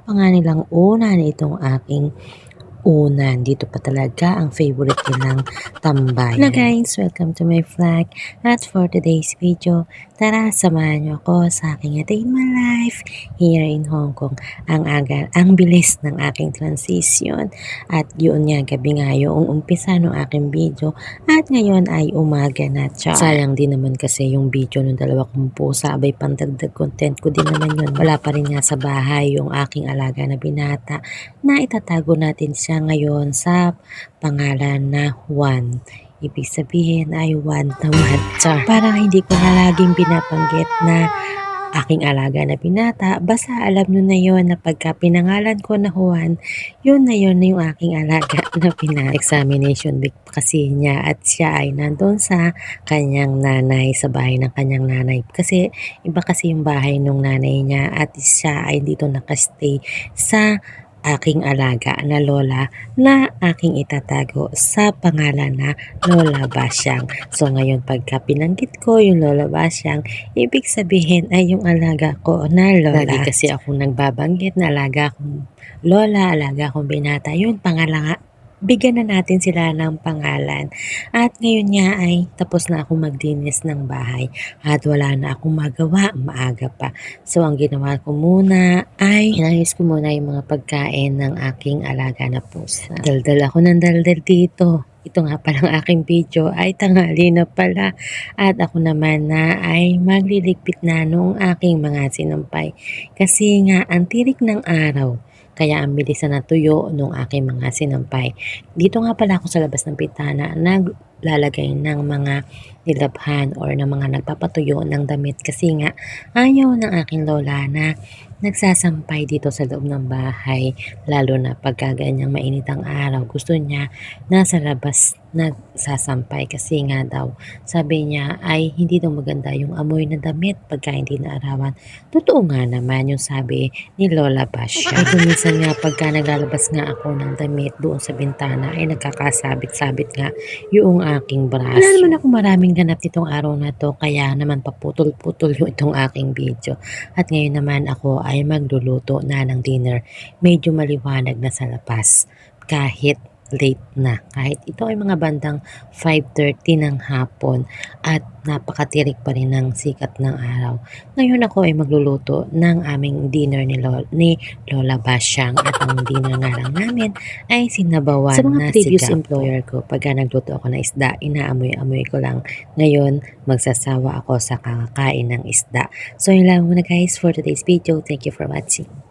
pa nga nilang unan itong aking unan. Dito pa talaga ang favorite nilang tambayan. Hello guys! Welcome to my vlog. At for today's video, tara samahan niyo ako sa aking day in my life here in Hong Kong. Ang bilis ng aking transition. At yun nga, gabi nga yung umpisa ng aking video. At ngayon ay umaga na. Sayang din naman kasi yung video ng dalawa kong pusa. Abay, pandagdag content ko din naman yun. Wala pa rin nga sa bahay yung aking alaga na binata na itatago natin siya ngayon sa pangalan na Juan. Ibig sabihin ay Juan naman. Parang hindi ko na laging binabanggit na aking alaga na binata. Basta alam nyo na yon na pagka pinangalan ko na Juan, yun na yung aking alaga na binata. Examination week kasi niya at siya ay nandun sa kanyang nanay, sa bahay ng kanyang nanay. Kasi iba kasi yung bahay ng nanay niya at siya ay dito nakastay sa aking alaga na lola na aking itatago sa pangalan na Lola Basyang. So ngayon pagka pinanggit ko yung Lola Basyang, ibig sabihin ay yung alaga ko na lola. Lagi kasi ako nagbabanggit na alaga akong lola, alaga akong binata. Yun pangalan, bigyan na natin sila ng pangalan. At ngayon nga ay tapos na akong magdinis ng bahay at wala na akong magawa, maaga pa. So ang ginawa ko muna ay inayos ko muna yung mga pagkain ng aking alaga na pusa. Daldal ako ng daldal dito. Ito nga palang aking video ay tanghali na pala at ako naman na ay magliligpit na noong aking mga sinampay. Kasi nga ang tirik ng araw. Kaya ang bilis na natuyo nung aking mga sinampay. Dito nga pala ako sa labas ng pitana naglalagay ng mga nilabhan or ng mga nagpapatuyo ng damit kasi nga ayaw ng aking lola na nagsasampay dito sa loob ng bahay, lalo na pagka ganyang mainit ang araw. Gusto niya nasa labas nagsasampay kasi nga daw sabi niya ay hindi daw maganda yung amoy na damit pagka hindi naarawan. Totoo nga naman yung sabi ni Lola Basha. Ito minsan nga pagka naglalabas nga ako ng damit doon sa bintana ay nagkakasabit-sabit nga yung aking braso. Wala naman ako maraming ganap itong araw na to kaya naman paputol-putol yung itong aking video. At ngayon naman ako ay magluluto na ng dinner. Medyo maliwanag na sa labas kahit late na. Kahit ito ay mga bandang 5:30 ng hapon at napakatirik pa rin ng sikat ng araw. Ngayon ako ay magluluto ng aming dinner ni Lola Basyang at ang dinner nga lang namin ay sinabawan sa mga previous employer ko. Pagka nagluto ako ng isda, inaamoy-amoy ko lang. Ngayon, magsasawa ako sa kakakain ng isda. So yun lang muna guys for today's video. Thank you for watching.